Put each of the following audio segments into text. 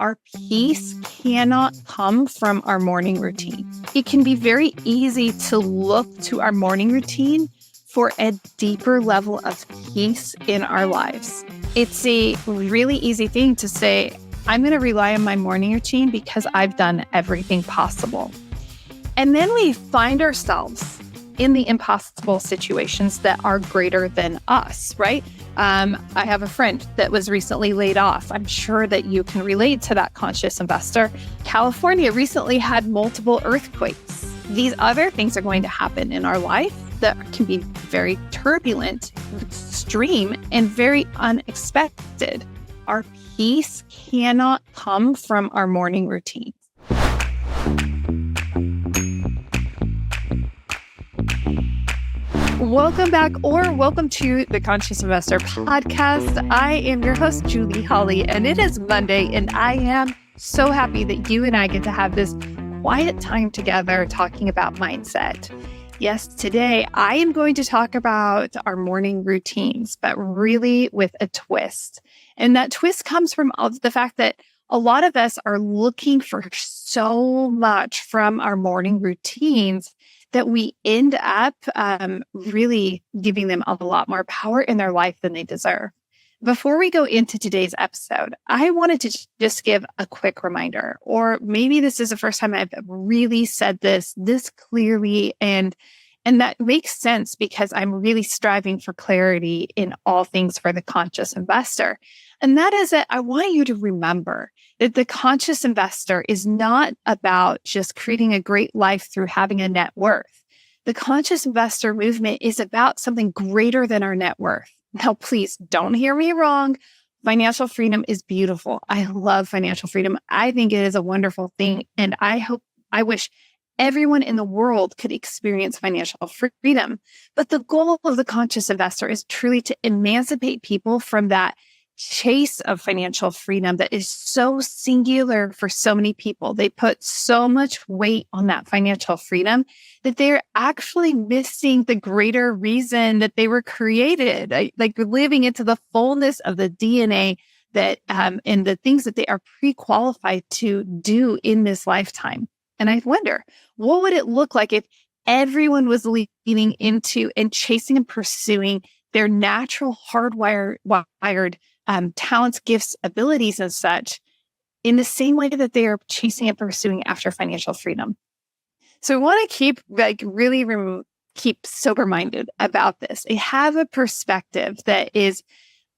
Our peace cannot come from our morning routine. It can be very easy to look to our morning routine for a deeper level of peace in our lives. It's a really easy thing to say, I'm going to rely on my morning routine because I've done everything possible. And then we find ourselves in the impossible situations that are greater than us, right? I have a friend that was recently laid off. I'm sure that you can relate to that, conscious investor. California recently had multiple earthquakes. These other things are going to happen in our life that can be very turbulent, extreme, and very unexpected. Our peace cannot come from our morning routine. Welcome back, or welcome to the Conscious Investor Podcast. I am your host, Julie Holly, and it is Monday, and I am so happy that you and I get to have this quiet time together talking about mindset. Yes, today I am going to talk about our morning routines, but really with a twist. And that twist comes from the fact that a lot of us are looking for so much from our morning routines that we end up really giving them a lot more power in their life than they deserve. Before we go into today's episode, I wanted to just give a quick reminder, or maybe this is the first time I've really said this clearly, and that makes sense because I'm really striving for clarity in all things for the conscious investor. And that is that I want you to remember that the conscious investor is not about just creating a great life through having a net worth. The conscious investor movement is about something greater than our net worth. Now, please don't hear me wrong. Financial freedom is beautiful. I love financial freedom. I think it is a wonderful thing. And I wish everyone in the world could experience financial freedom. But the goal of the conscious investor is truly to emancipate people from that chase of financial freedom that is so singular for so many people. They put so much weight on that financial freedom that they're actually missing the greater reason that they were created, like living into the fullness of the DNA that and the things that they are pre-qualified to do in this lifetime. And I wonder, what would it look like if everyone was leaning into and chasing and pursuing their natural wired talents, gifts, abilities, and such in the same way that they are chasing and pursuing after financial freedom? So I want to keep keep sober-minded about this. I have a perspective that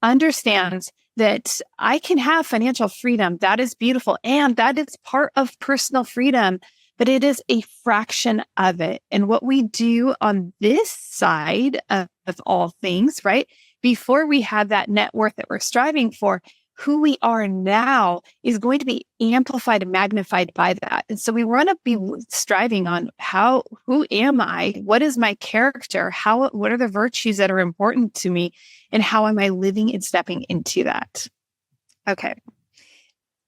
understands that I can have financial freedom. That is beautiful. And that is part of personal freedom, but it is a fraction of it. And what we do on this side of all things, right? Before we have that net worth that we're striving for, who we are now is going to be amplified and magnified by that. And so we want to be striving on who am I? What is my character? What are the virtues that are important to me? And how am I living and stepping into that? Okay.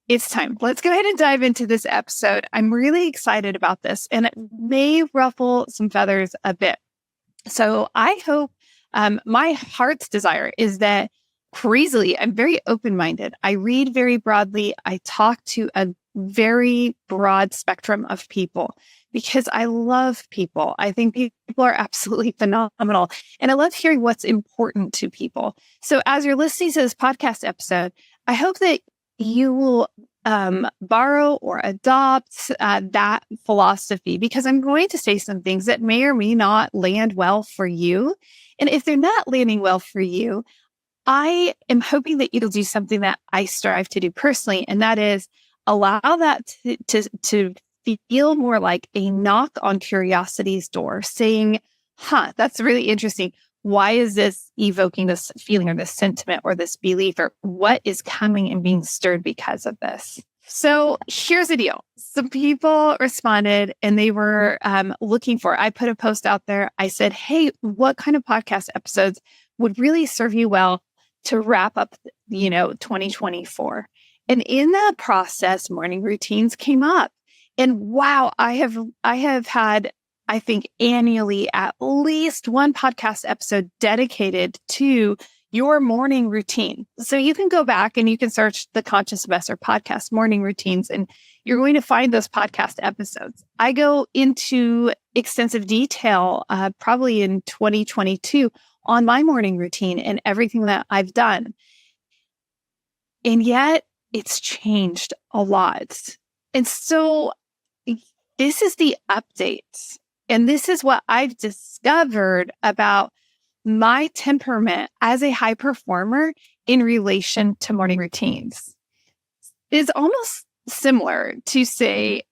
It's time. Let's go ahead and dive into this episode. I'm really excited about this, and it may ruffle some feathers a bit. So I hope my heart's desire is that crazily, I'm very open-minded. I read very broadly. I talk to a very broad spectrum of people because I love people. I think people are absolutely phenomenal. And I love hearing what's important to people. So as you're listening to this podcast episode, I hope that you will borrow or adopt that philosophy, because I'm going to say some things that may or may not land well for you. And if they're not landing well for you, I am hoping that you'll do something that I strive to do personally, and that is allow that to feel more like a knock on curiosity's door, saying, that's really interesting. Why is this evoking this feeling or this sentiment or this belief, or what is coming and being stirred because of this? So here's the deal. Some people responded and they were looking for, I put a post out there. I said, hey, what kind of podcast episodes would really serve you well to wrap up, 2024? And in that process, morning routines came up. And wow, I have had, I think, annually at least one podcast episode dedicated to your morning routine. So you can go back and you can search the Conscious Investor podcast morning routines, and you're going to find those podcast episodes. I go into extensive detail, probably in 2022, on my morning routine and everything that I've done. And yet it's changed a lot. And so this is the update. And this is what I've discovered about my temperament as a high performer in relation to morning routines. It's almost similar to, say,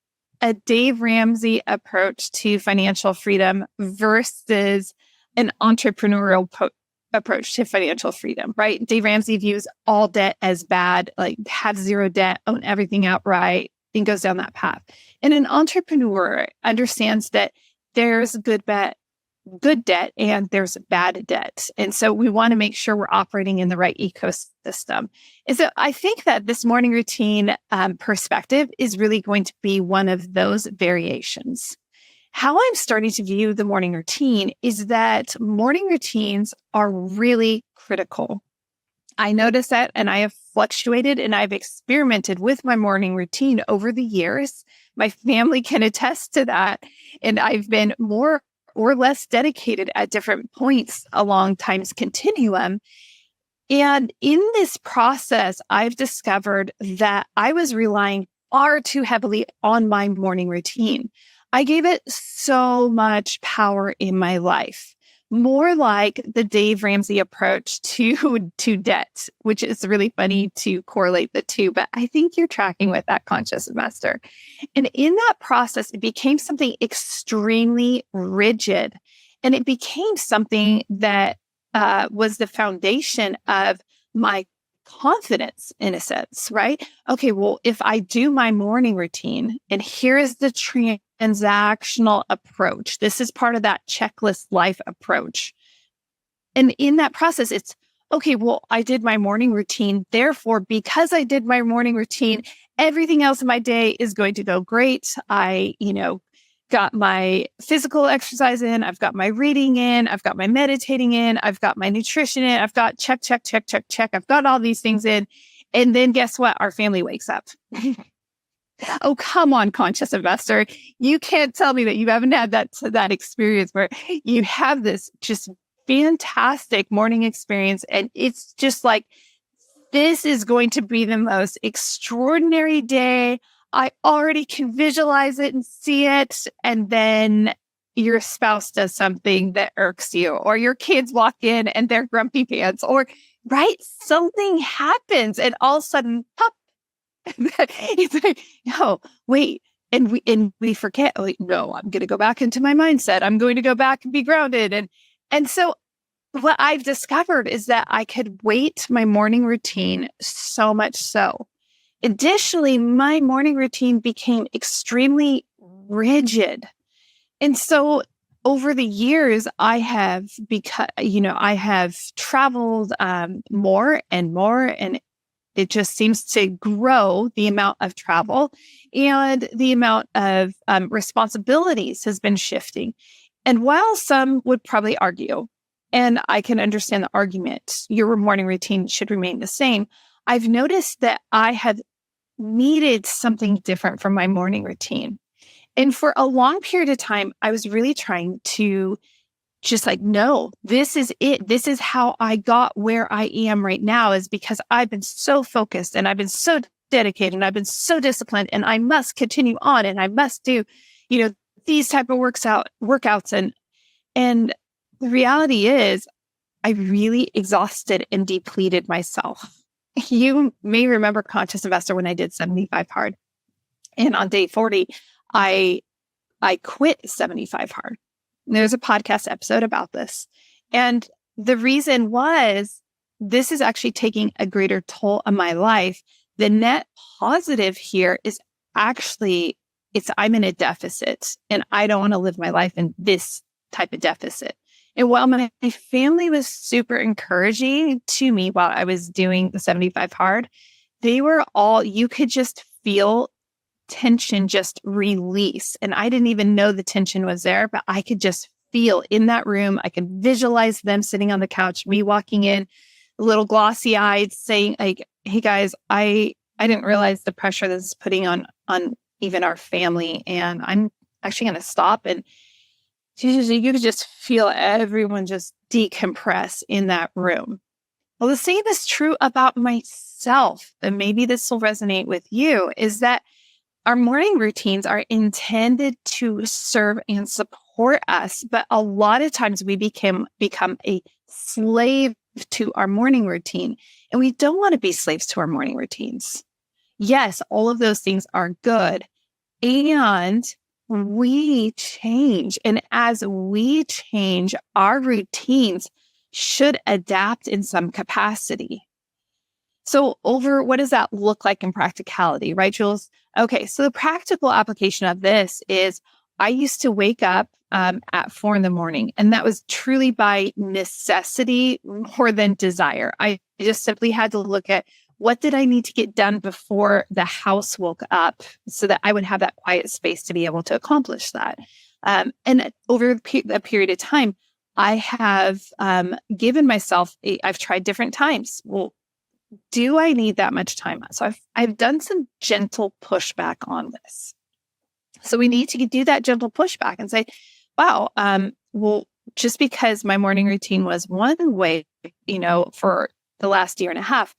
a Dave Ramsey approach to financial freedom versus an entrepreneurial approach to financial freedom, right? Dave Ramsey views all debt as bad, like have zero debt, own everything outright, and goes down that path. And an entrepreneur understands that there's good debt and there's bad debt. And so we want to make sure we're operating in the right ecosystem. And so I think that this morning routine perspective is really going to be one of those variations. How I'm starting to view the morning routine is that morning routines are really critical. I notice that, and I have fluctuated and I've experimented with my morning routine over the years. My family can attest to that. And I've been more or less dedicated at different points along time's continuum. And in this process, I've discovered that I was relying far too heavily on my morning routine. I gave it so much power in my life, more like the Dave Ramsey approach to debt, which is really funny to correlate the two, but I think you're tracking with that, Conscious Investor. And in that process, it became something extremely rigid, and it became something that was the foundation of my confidence, in a sense, right? Okay, well, if I do my morning routine, and here is the transactional approach, this is part of that checklist life approach. And in that process, it's okay, well, I did my morning routine. Therefore, because I did my morning routine, everything else in my day is going to go great. I, got my physical exercise in, I've got my reading in, I've got my meditating in, I've got my nutrition in, I've got check. I've got all these things in. And then guess what? Our family wakes up. Oh, come on, Conscious Investor. You can't tell me that you haven't had that experience where you have this just fantastic morning experience. And it's just like, this is going to be the most extraordinary day. I already can visualize it and see it. And then your spouse does something that irks you, or your kids walk in and they're grumpy pants, or right, something happens and all of a sudden, pop. It's like, no, wait. And we forget, like, no, I'm going to go back into my mindset. I'm going to go back and be grounded. And so what I've discovered is that I could weight my morning routine so much so. Additionally, my morning routine became extremely rigid. And so over the years, I have traveled more and more, and it just seems to grow. The amount of travel and the amount of responsibilities has been shifting. And while some would probably argue, and I can understand the argument, your morning routine should remain the same, I've noticed that I have needed something different from my morning routine. And for a long period of time, I was really trying to just like, no, this is it. This is how I got where I am right now, is because I've been so focused and I've been so dedicated and I've been so disciplined, and I must continue on and I must do, these type of workouts. And the reality is I really exhausted and depleted myself. You may remember, Conscious Investor, when I did 75 hard, and on day 40, I quit 75 hard. There's a podcast episode about this. And the reason was, this is actually taking a greater toll on my life. The net positive here is actually, I'm in a deficit, and I don't want to live my life in this type of deficit. And while my family was super encouraging to me while I was doing the 75 hard, they were all, you could just feel tension just release. And I didn't even know the tension was there, but I could just feel in that room. I could visualize them sitting on the couch, me walking in, a little glossy eyed saying like, hey guys, I didn't realize the pressure this is putting on even our family. And I'm actually going to stop. And you could just feel everyone just decompress in that room. Well, the same is true about myself. And maybe this will resonate with you, is that our morning routines are intended to serve and support us. But a lot of times we become a slave to our morning routine. And we don't want to be slaves to our morning routines. Yes, all of those things are good. And we change. And as we change, our routines should adapt in some capacity. So what does that look like in practicality, right, Jules? Okay, so the practical application of this is I used to wake up at 4 a.m, and that was truly by necessity more than desire. I just simply had to look at what did I need to get done before the house woke up so that I would have that quiet space to be able to accomplish that. And over a period of time, I have given myself, I've tried different times. Well, do I need that much time? So I've done some gentle pushback on this. So we need to do that gentle pushback and say, wow, well, just because my morning routine was one way, for the last year and a half,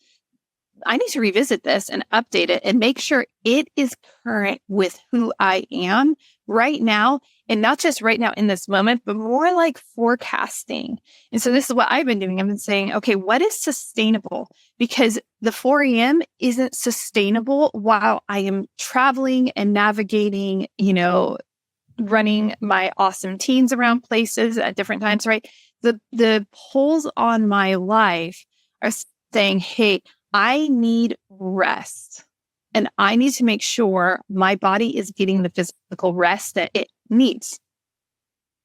I need to revisit this and update it and make sure it is current with who I am right now. And not just right now in this moment, but more like forecasting. And so this is what I've been doing. I've been saying, okay, what is sustainable? Because the 4 a.m. isn't sustainable while I am traveling and navigating, running my awesome teens around places at different times, right? The polls on my life are saying, hey, I need rest, and I need to make sure my body is getting the physical rest that it needs.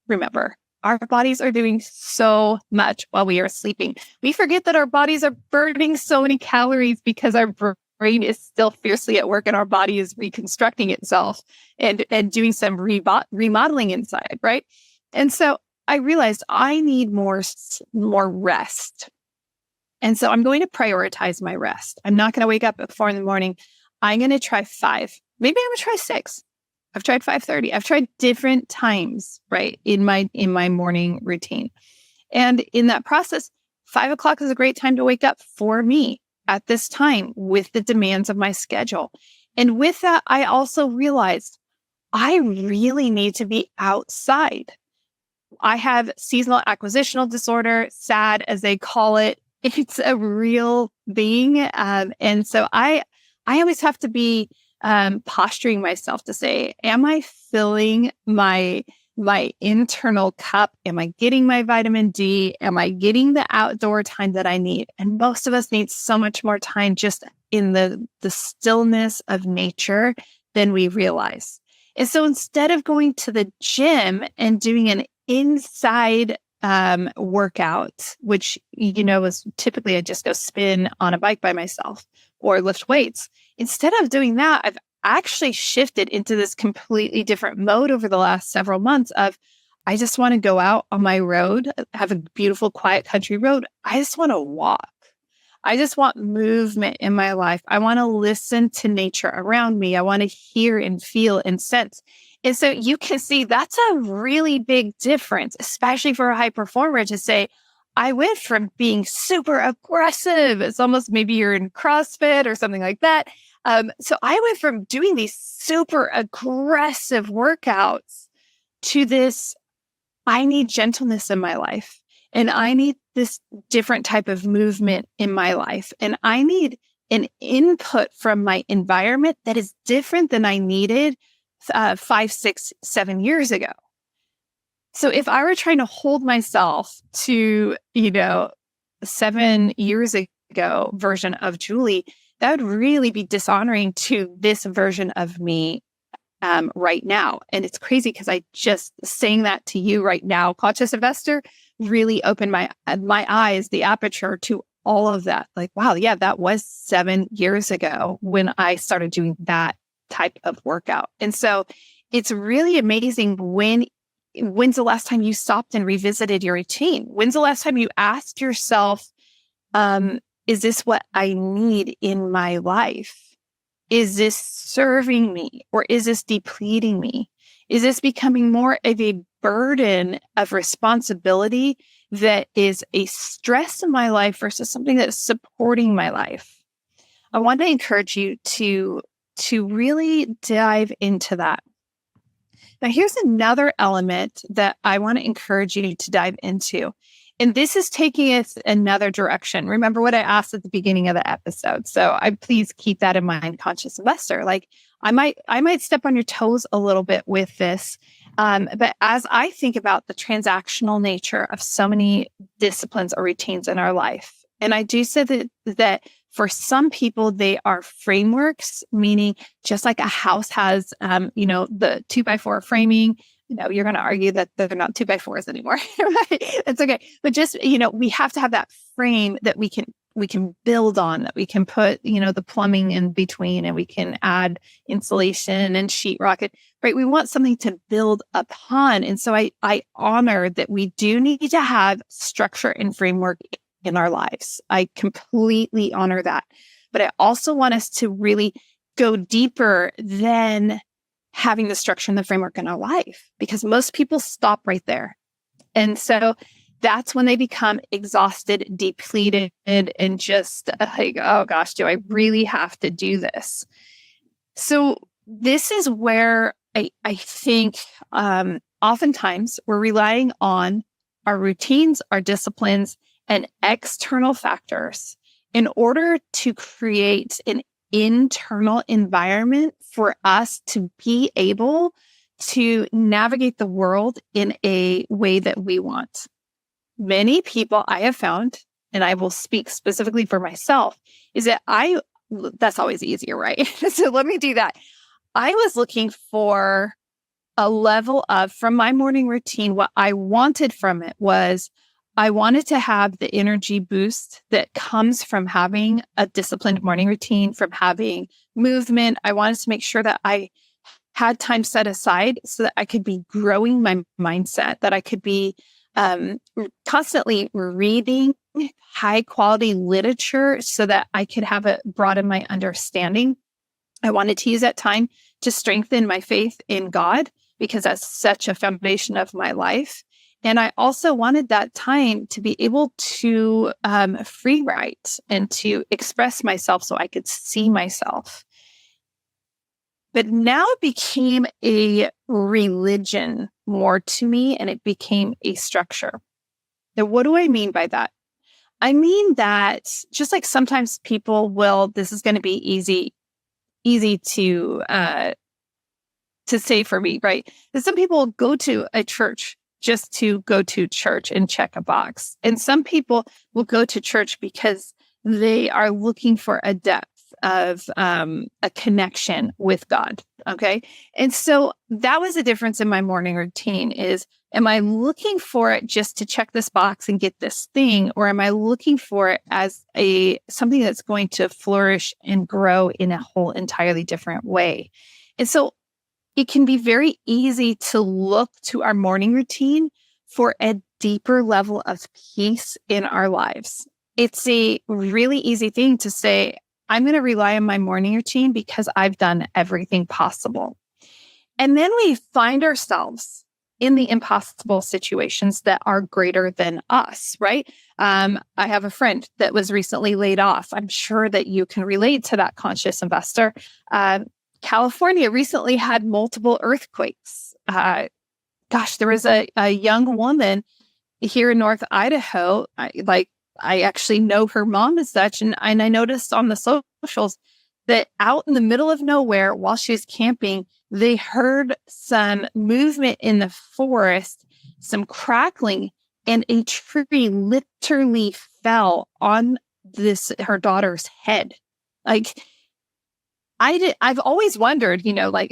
Remember, our bodies are doing so much while we are sleeping. We forget that our bodies are burning so many calories because our brain is still fiercely at work and our body is reconstructing itself and doing some remodeling inside, right? And so I realized I need more rest. And so I'm going to prioritize my rest. I'm not going to wake up at 4 a.m. I'm going to try 5. Maybe I'm going to try 6. I've tried 5:30. I've tried different times, right, in my morning routine. And in that process, 5 o'clock is a great time to wake up for me at this time with the demands of my schedule. And with that, I also realized I really need to be outside. I have seasonal acquisitional disorder, SAD as they call it. It's a real thing. And so I always have to be posturing myself to say, am I filling my internal cup? Am I getting my vitamin D? Am I getting the outdoor time that I need? And most of us need so much more time just in the stillness of nature than we realize. And so instead of going to the gym and doing an inside workout, which, is typically I just go spin on a bike by myself or lift weights. Instead of doing that, I've actually shifted into this completely different mode over the last several months of, I just want to go out on my road, have a beautiful, quiet country road. I just want to walk. I just want movement in my life. I want to listen to nature around me. I want to hear and feel and sense. And so you can see that's a really big difference, especially for a high performer, to say, I went from being super aggressive. It's almost maybe you're in CrossFit or something like that. So I went from doing these super aggressive workouts to this, I need gentleness in my life. And I need this different type of movement in my life. And I need an input from my environment that is different than I needed 5, 6, 7 years ago. So if I were trying to hold myself to, 7 years ago version of Julie, that would really be dishonoring to this version of me right now. And it's crazy because I just saying that to you right now, conscious investor, really opened my eyes, the aperture to all of that. Like, wow, yeah, that was 7 years ago when I started doing that type of workout. And so it's really amazing when's the last time you stopped and revisited your routine? When's the last time you asked yourself, Is this what I need in my life? Is this serving me, or is this depleting me? Is this becoming more of a burden of responsibility that is a stress in my life versus something that's supporting my life? I want to encourage you to really dive into that. Now, here's another element that I want to encourage you to dive into. And this is taking us another direction. Remember what I asked at the beginning of the episode. So please keep that in mind, conscious investor. Like I might step on your toes a little bit with this. But as I think about the transactional nature of so many disciplines or routines in our life, and I do say that for some people, they are frameworks, meaning just like a house has, the 2x4 framing. You're going to argue that they're not 2x4s anymore, right? It's okay. But just, we have to have that frame that we can build on, that we can put, the plumbing in between, and we can add insulation and sheetrock, right? We want something to build upon. And so I honor that we do need to have structure and framework in our lives. I completely honor that. But I also want us to really go deeper than having the structure and the framework in our life, because most people stop right there. And so that's when they become exhausted, depleted, and just like, oh gosh, do I really have to do this? So this is where I think oftentimes we're relying on our routines, our disciplines, and external factors in order to create an internal environment for us to be able to navigate the world in a way that we want. Many people I have found, and I will speak specifically for myself, is that that's always easier, right? So let me do that. I was looking for a level of, from my morning routine, what I wanted from it was I wanted to have the energy boost that comes from having a disciplined morning routine, from having movement. I wanted to make sure that I had time set aside so that I could be growing my mindset, that I could be constantly reading high quality literature so that I could have it broaden my understanding. I wanted to use that time to strengthen my faith in God, because that's such a foundation of my life. And I also wanted that time to be able to free write and to express myself so I could see myself. But now it became a religion more to me, and it became a structure. Now, what do I mean by that? I mean that just like sometimes people will, this is going to be easy to say for me, right? That some people go to a church just to go to church and check a box. And some people will go to church because they are looking for a depth of a connection with God. Okay. And so that was the difference in my morning routine is, am I looking for it just to check this box and get this thing? Or am I looking for it as something that's going to flourish and grow in a whole entirely different way? And so it can be very easy to look to our morning routine for a deeper level of peace in our lives. It's a really easy thing to say, I'm going to rely on my morning routine because I've done everything possible. And then we find ourselves in the impossible situations that are greater than us, right? I have a friend that was recently laid off. I'm sure that you can relate to that, conscious investor. California recently had multiple earthquakes. There was a young woman here in North Idaho. I actually know her mom as such. And I noticed on the socials that out in the middle of nowhere while she was camping, they heard some movement in the forest, some crackling, and a tree literally fell on her daughter's head. I've always wondered,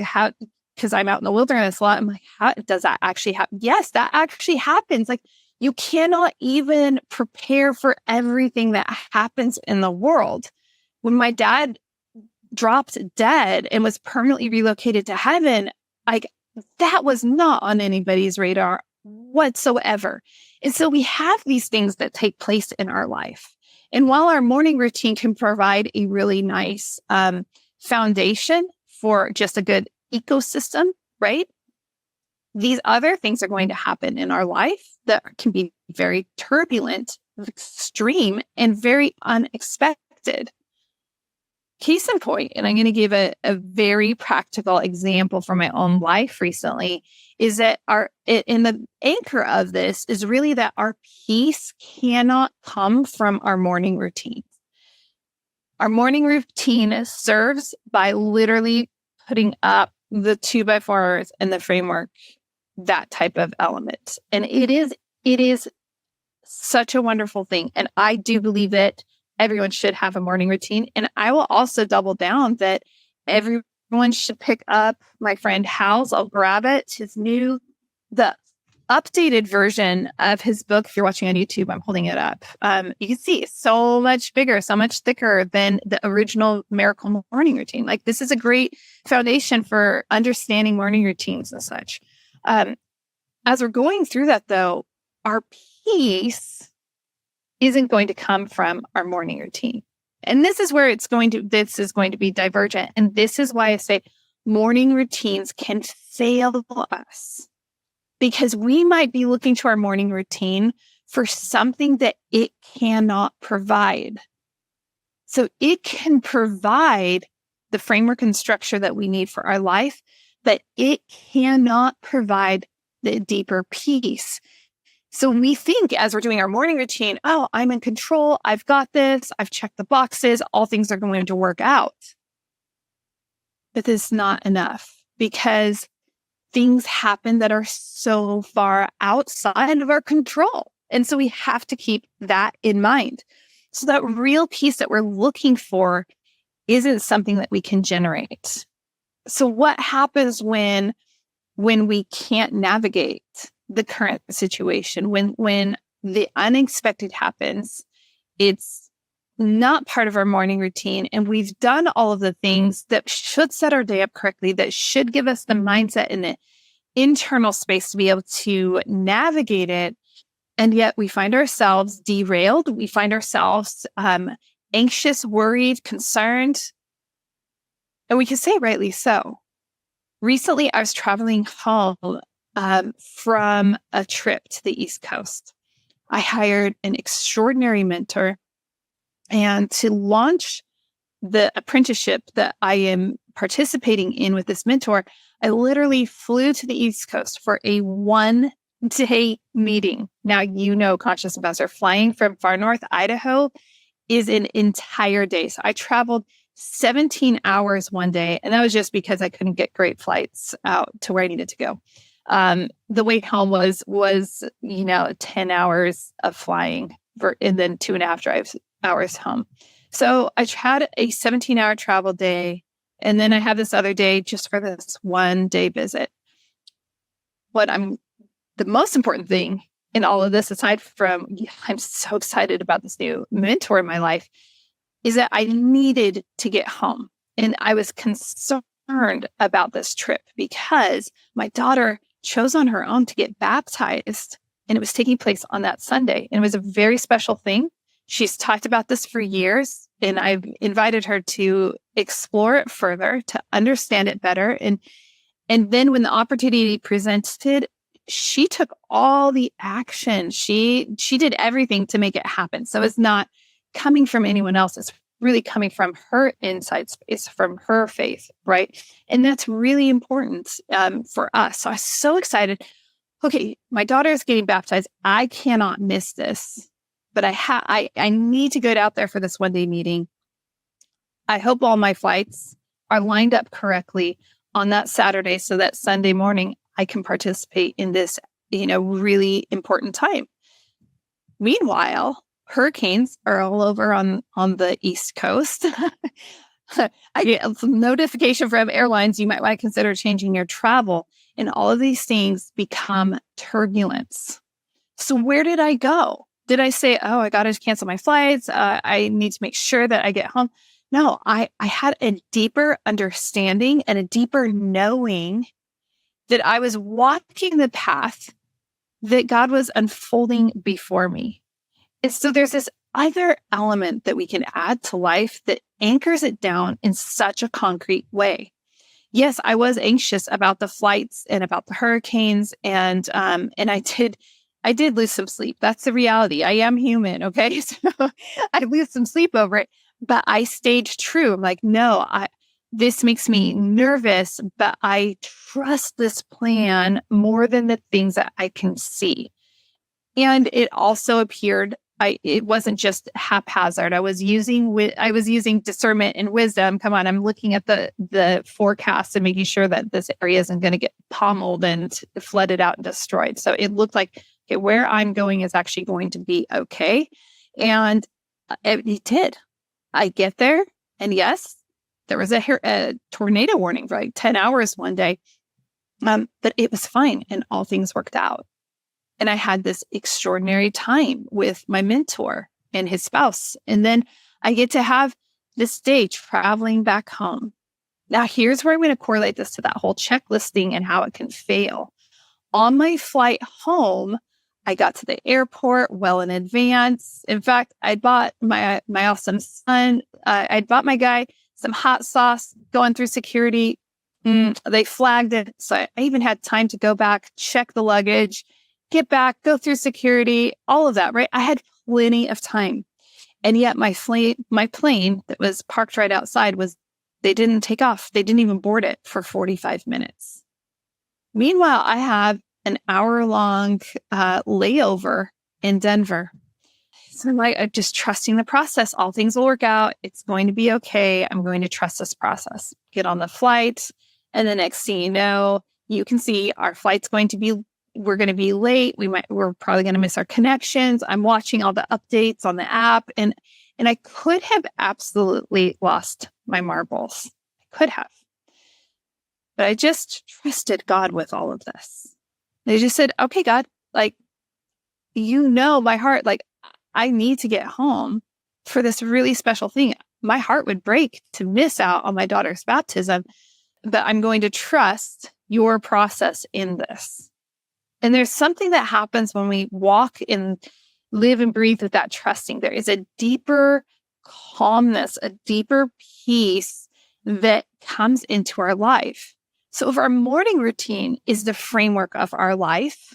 how, because I'm out in the wilderness a lot. I'm like, how does that actually happen? Yes, that actually happens. You cannot even prepare for everything that happens in the world. When my dad dropped dead and was permanently relocated to heaven, that was not on anybody's radar whatsoever. And so we have these things that take place in our life. And while our morning routine can provide a really nice foundation for just a good ecosystem, right? These other things are going to happen in our life that can be very turbulent, extreme, and very unexpected. Case in point, and I'm going to give a very practical example from my own life recently, is that in the anchor of this is really that our peace cannot come from our morning routine. Our morning routine serves by literally putting up the 2x4s and the framework, that type of element. And it is such a wonderful thing. And I do believe that everyone should have a morning routine. And I will also double down that everyone should pick up my friend Hal's. I'll grab it. The updated version of his book. If you're watching on YouTube, I'm holding it up. You can see it's so much bigger, so much thicker than the original Miracle Morning Routine. Like, this is a great foundation for understanding morning routines and such. As we're going through that, though, our peace isn't going to come from our morning routine. And this is where this is going to be divergent. And this is why I say morning routines can fail us, because we might be looking to our morning routine for something that it cannot provide. So it can provide the framework and structure that we need for our life, but it cannot provide the deeper peace. So we think, as we're doing our morning routine, oh, I'm in control. I've got this. I've checked the boxes. All things are going to work out. But this is not enough, because things happen that are so far outside of our control. And so we have to keep that in mind. So that real peace that we're looking for isn't something that we can generate. So what happens when we can't navigate the current situation, when the unexpected happens? It's not part of our morning routine, and we've done all of the things that should set our day up correctly, that should give us the mindset and the internal space to be able to navigate it. And yet we find ourselves derailed. We find ourselves anxious, worried, concerned. And we can say rightly so. Recently, I was traveling home from a trip to the East Coast. I hired an extraordinary mentor, and to launch the apprenticeship that I am participating in with this mentor, I literally flew to the East Coast for a 1-day meeting. Now, Conscious Investor, flying from far north Idaho is an entire day. So I traveled 17 hours one day, and that was just because I couldn't get great flights out to where I needed to go. The way home was 10 hours of flying and then 2.5 hours home. So I had a 17-hour travel day, and then I have this other day just for this 1-day visit. The most important thing in all of this, aside from I'm so excited about this new mentor in my life, is that I needed to get home. And I was concerned about this trip because my daughter chose on her own to get baptized, and it was taking place on that Sunday. And it was a very special thing. She's talked about this for years, and I've invited her to explore it further, to understand it better. And then when the opportunity presented, she took all the action. She did everything to make it happen. So it's not coming from anyone else. It's really coming from her inside space, from her faith, right? And that's really important for us. So I was so excited. Okay, my daughter is getting baptized. I cannot miss this, but I need to get out there for this 1-day meeting. I hope all my flights are lined up correctly on that Saturday, so that Sunday morning I can participate in this, really important time. Meanwhile, hurricanes are all over on the East Coast. I get some notification from airlines. You might want to consider changing your travel, and all of these things become turbulence. So where did I go? Did I say, oh, I got to cancel my flights? I need to make sure that I get home. No, I had a deeper understanding and a deeper knowing that I was walking the path that God was unfolding before me. And so there's this other element that we can add to life that anchors it down in such a concrete way. Yes, I was anxious about the flights and about the hurricanes, and I did lose some sleep. That's the reality. I am human, okay? So I lose some sleep over it, but I stayed true. I'm like, no, this makes me nervous, but I trust this plan more than the things that I can see. And it also appeared it wasn't just haphazard. I was using discernment and wisdom. Come on, I'm looking at the forecast and making sure that this area isn't going to get pummeled and flooded out and destroyed. So it looked like, okay, where I'm going is actually going to be okay. And it did. I get there, and yes, there was a tornado warning for like 10 hours one day, but it was fine, and all things worked out. And I had this extraordinary time with my mentor and his spouse. And then I get to have this day traveling back home. Now, here's where I'm going to correlate this to that whole checklist thing and how it can fail. On my flight home, I got to the airport well in advance. In fact, I bought my awesome son, I'd bought my guy some hot sauce going through security. They flagged it. So I even had time to go back, check the luggage, get back, go through security, all of that, right? I had plenty of time. And yet my plane that was parked right outside they didn't take off. They didn't even board it for 45 minutes. Meanwhile, I have an hour-long layover in Denver. So I'm just trusting the process. All things will work out. It's going to be okay. I'm going to trust this process. Get on the flight. And the next thing you know, you can see our flight's we're going to be late. We're probably going to miss our connections. I'm watching all the updates on the app, and I could have absolutely lost my marbles. I could have. But I just trusted God with all of this. They just said, okay, God, like, you know my heart, like, I need to get home for this really special thing. My heart would break to miss out on my daughter's baptism, but I'm going to trust your process in this. And there's something that happens when we walk and live and breathe with that trusting. There is a deeper calmness, a deeper peace that comes into our life. So if our morning routine is the framework of our life,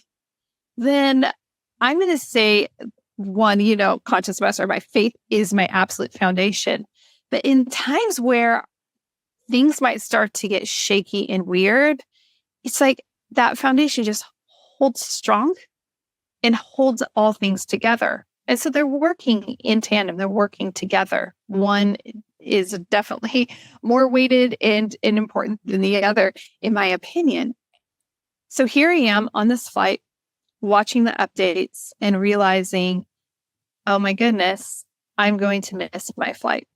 then I'm going to say, one, conscious master, my faith is my absolute foundation. But in times where things might start to get shaky and weird, it's like that foundation just holds strong and holds all things together. And so they're working in tandem. They're working together. One is definitely more weighted and important than the other, in my opinion. So here I am on this flight, watching the updates and realizing, oh my goodness, I'm going to miss my flight.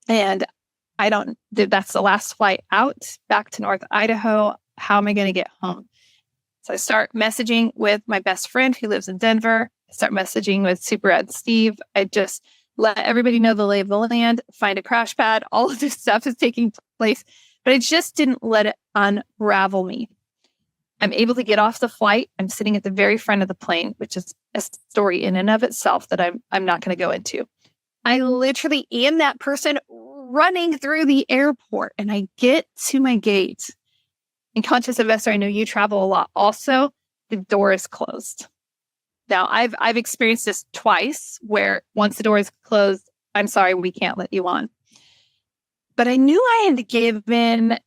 And that's the last flight out back to North Idaho. How am I going to get home? So I start messaging with my best friend who lives in Denver. I start messaging with Super Ed Steve. I just let everybody know the lay of the land, find a crash pad. All of this stuff is taking place, but I just didn't let it unravel me. I'm able to get off the flight. I'm sitting at the very front of the plane, which is a story in and of itself that I'm not going to go into. I literally am that person running through the airport, and I get to my gate. In Conscious Investor, I know you travel a lot. Also, the door is closed. Now, I've experienced this twice, where once the door is closed, I'm sorry, we can't let you on. But I knew I had given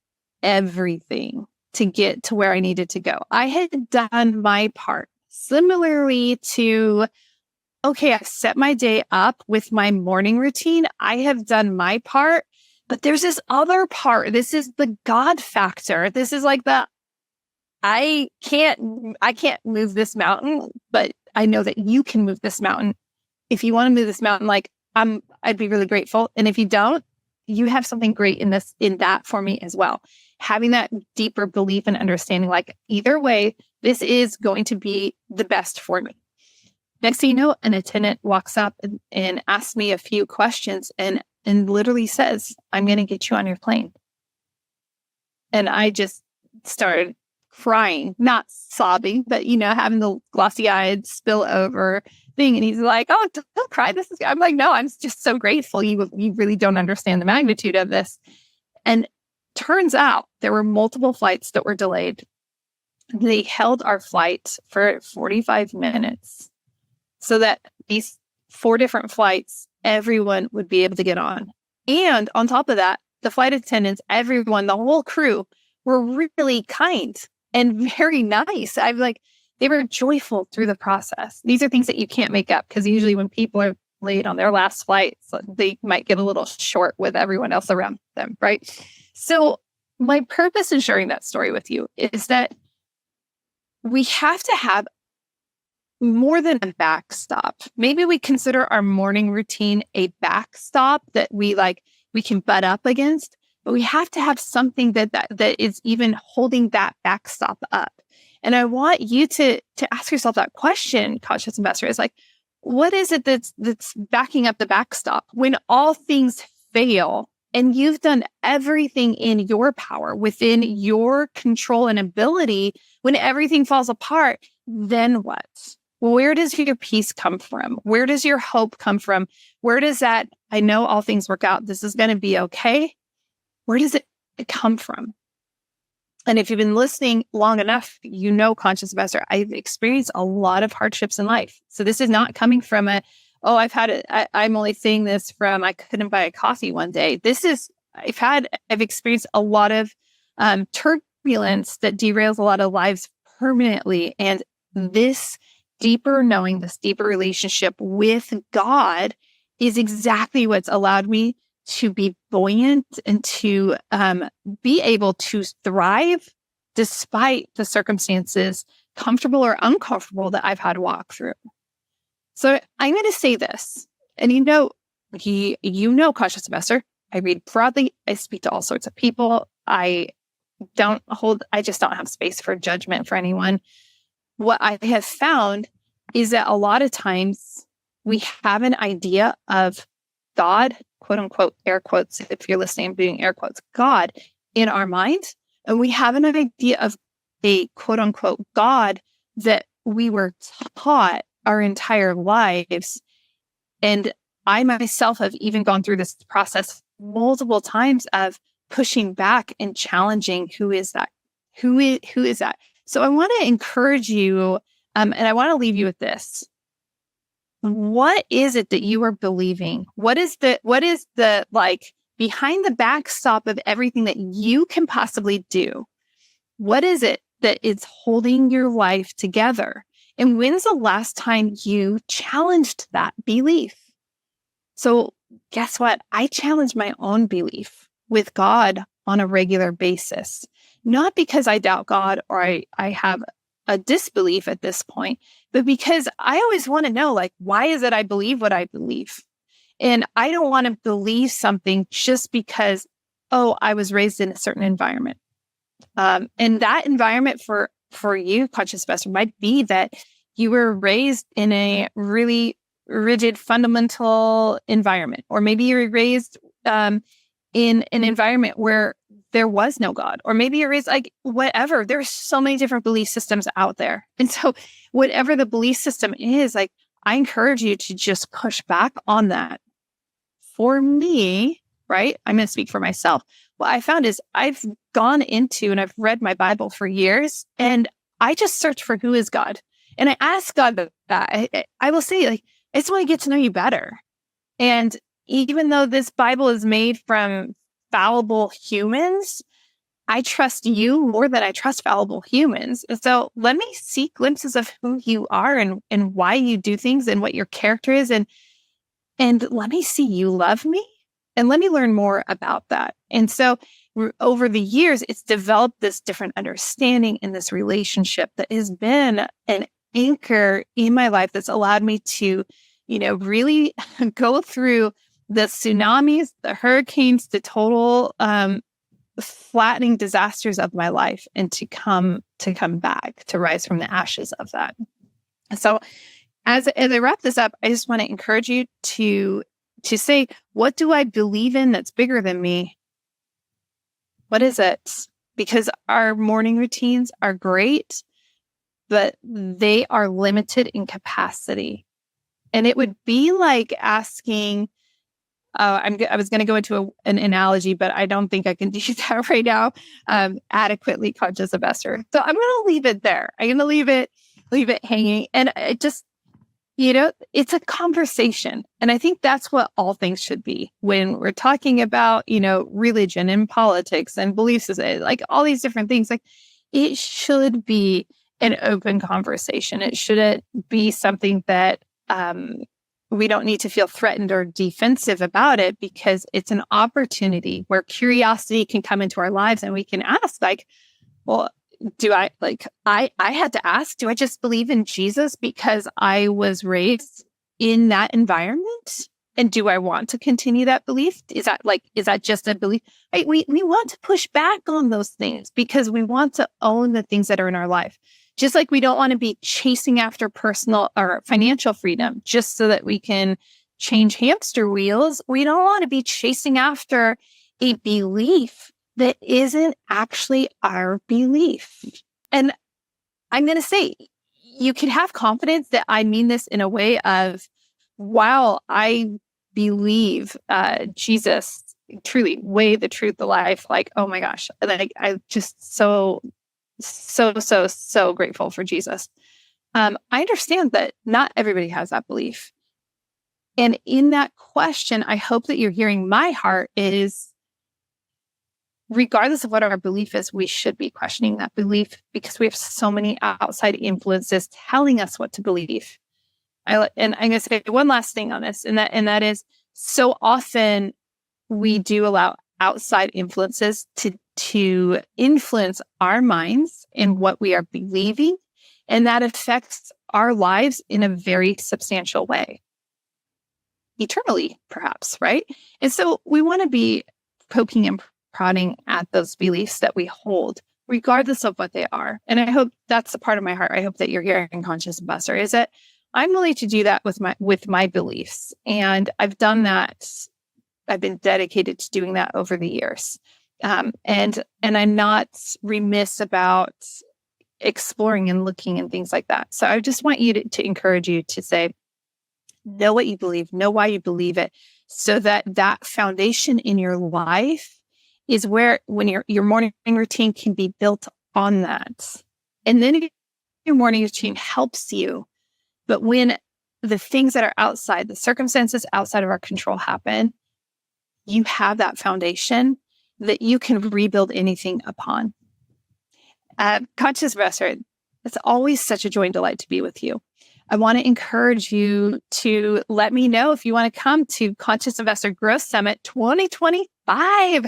everything to get to where I needed to go. I had done my part. Similarly to, okay, I've set my day up with my morning routine. I have done my part. But there's this other part. This is the God factor. This is like I can't move this mountain, but I know that you can move this mountain. If you want to move this mountain, I'd be really grateful. And if you don't, you have something great in that for me as well. Having that deeper belief and understanding, like either way, this is going to be the best for me. Next thing you know, an attendant walks up and asks me a few questions and literally says, I'm going to get you on your plane. And I just started crying, not sobbing, but, having the glossy eyed spill over thing. And he's like, oh, don't cry. I'm like, no, I'm just so grateful. You really don't understand the magnitude of this. And turns out there were multiple flights that were delayed. They held our flight for 45 minutes so that these 4 different flights, everyone would be able to get on. And on top of that, the flight attendants, everyone, the whole crew were really kind and very nice. They were joyful through the process. These are things that you can't make up, because usually when people are late on their last flight, so they might get a little short with everyone else around them, right? So my purpose in sharing that story with you is that we have to have more than a backstop. Maybe we consider our morning routine a backstop that we can butt up against, but we have to have something that is even holding that backstop up. And I want you to ask yourself that question, conscious investor, is like, what is it that's backing up the backstop when all things fail and you've done everything in your power, within your control and ability? When everything falls apart, then what? Where does your peace come from? Where does your hope come from? Where does that, I know all things work out, this is going to be okay? Where does it come from? And if you've been listening long enough, conscious investor, I've experienced a lot of hardships in life. So this is not coming from I'm only saying this from, I couldn't buy a coffee one day. I've experienced a lot of turbulence that derails a lot of lives permanently. And this deeper knowing, this deeper relationship with God is exactly what's allowed me to be buoyant and to be able to thrive despite the circumstances, comfortable or uncomfortable, that I've had to walk through. So I'm going to say this, and conscious investor, I read broadly, I speak to all sorts of people. I just don't have space for judgment for anyone. What I have found is that a lot of times we have an idea of God, quote unquote, air quotes, if you're listening, I'm doing air quotes, God in our mind. And we have an idea of a quote unquote God that we were taught our entire lives. And I myself have even gone through this process multiple times of pushing back and challenging, who is that? Who is that? So I want to encourage you, and I want to leave you with this. What is it that you are believing? What is the behind the backstop of everything that you can possibly do? What is it that is holding your life together? And when's the last time you challenged that belief? So guess what? I challenge my own belief with God on a regular basis, not because I doubt God or I have a disbelief at this point, but because I always want to know, why is it I believe what I believe? And I don't want to believe something just because, I was raised in a certain environment. And that environment for you, conscious investor, might be that you were raised in a really rigid, fundamental environment, or maybe you were raised in an environment where there was no God, or maybe you're raised whatever. There's so many different belief systems out there. And so whatever the belief system is, I encourage you to just push back on that. For me, right? I'm going to speak for myself. What I found is I've gone into and I've read my Bible for years, and I just search for who is God. And I ask God that. I will say, I just want to get to know you better. And even though this Bible is made from fallible humans, I trust you more than I trust fallible humans. And so let me see glimpses of who you are and why you do things and what your character is. And let me see you love me, and let me learn more about that. And so over the years, it's developed this different understanding in this relationship that has been an anchor in my life that's allowed me to, really go through the tsunamis, the hurricanes, the total flattening disasters of my life, and to come back, to rise from the ashes of that. So as I wrap this up, I just want to encourage you to say, what do I believe in that's bigger than me? What is it? because our morning routines are great, but they are limited in capacity. And it would be like asking, I was going to go into an analogy, but I don't think I can do that right now. Adequately conscious investor. So I'm going to leave it there. I'm going to leave it hanging. And it just, it's a conversation. And I think that's what all things should be when we're talking about, religion and politics and beliefs, like all these different things. Like, it should be an open conversation. It shouldn't be something that we don't need to feel threatened or defensive about it, because it's an opportunity where curiosity can come into our lives and we can ask, like, well, I had to ask, do I just believe in Jesus because I was raised in that environment? And do I want to continue that belief? Is that just a belief? Right? We want to push back on those things because we want to own the things that are in our life. Just like we don't want to be chasing after personal or financial freedom just so that we can change hamster wheels. We don't want to be chasing after a belief that isn't actually our belief. And I'm going to say, you can have confidence that I mean this in a way of, wow, I believe Jesus, truly way, the truth, the life. Like, oh my gosh, like I'm just so grateful for Jesus. I understand that not everybody has that belief. And in that question, I hope that you're hearing my heart is, regardless of what our belief is, we should be questioning that belief because we have so many outside influences telling us what to believe. And I'm going to say one last thing on this, and that is, so often we do allow outside influences to influence our minds and what we are believing, and that affects our lives in a very substantial way, eternally, perhaps, right? And so we want to be poking and prodding at those beliefs that we hold, regardless of what they are. And I hope that's a part of my heart. I hope that you're hearing, Conscious Investor, is that I'm willing to do that with my beliefs. And I've done that. I've been dedicated to doing that over the years. And I'm not remiss about exploring and looking and things like that. So I just want you to encourage you to say, know what you believe, know why you believe it, so that foundation in your life is where, when your morning routine can be built on that. And then your morning routine helps you. But when the things that are outside, the circumstances outside of our control happen, you have that foundation that you can rebuild anything upon. Conscious Investor, it's always such a joy and delight to be with you. I want to encourage you to let me know if you want to come to Conscious Investor Growth Summit 2025.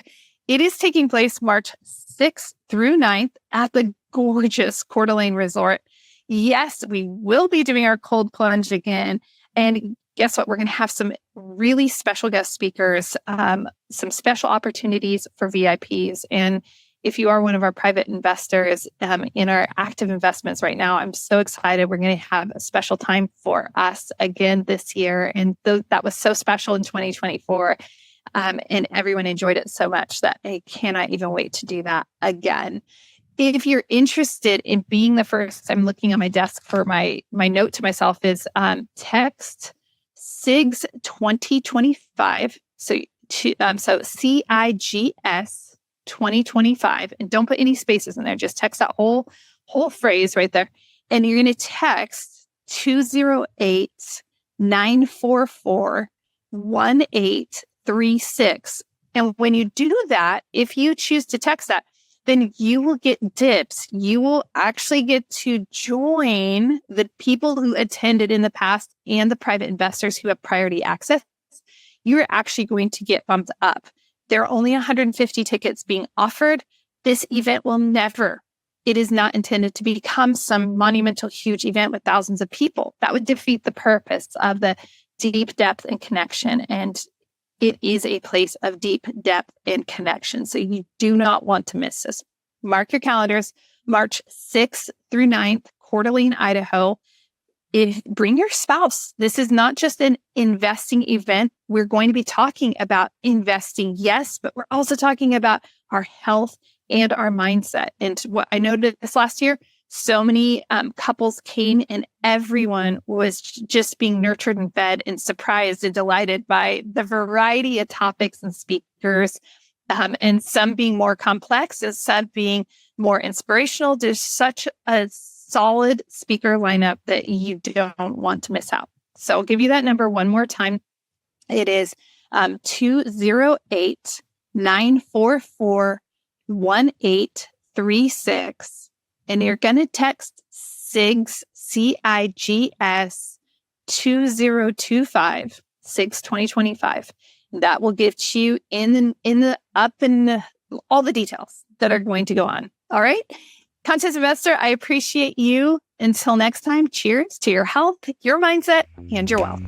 It is taking place March 6th through 9th at the gorgeous Coeur d'Alene Resort. Yes, we will be doing our cold plunge again. And guess what? We're going to have some really special guest speakers, some special opportunities for VIPs. And if you are one of our private investors in our active investments right now, I'm so excited. We're going to have a special time for us again this year. And that was so special in 2024. And everyone enjoyed it so much that I cannot even wait to do that again. If you're interested in being the first, I'm looking on my desk for my note to myself is text SIGS 2025. So CIGS 2025, and don't put any spaces in there. Just text that whole phrase right there. And you're going to text 208-944-1836. And when you do that, if you choose to text that, then you will get dibs. You will actually get to join the people who attended in the past and the private investors who have priority access. You're actually going to get bumped up. There are only 150 tickets being offered. This event will never, it is not intended to become some monumental, huge event with thousands of people. That would defeat the purpose of the deep depth and connection. And it is a place of deep depth and connection. So you do not want to miss this. Mark your calendars, March 6th through 9th, Coeur d'Alene, Idaho. Bring your spouse. This is not just an investing event. We're going to be talking about investing, yes, but we're also talking about our health and our mindset. And what I noted this last year, so many couples came and everyone was just being nurtured and fed and surprised and delighted by the variety of topics and speakers, and some being more complex and some being more inspirational. There's such a solid speaker lineup that you don't want to miss out. So I'll give you that number one more time. It is 208-944-1836. And you're going to text SIGS, CIGS 2025, SIGS 2025. That will get you in all the details that are going to go on. All right. Conscious Investor, I appreciate you. Until next time, cheers to your health, your mindset, and your wealth.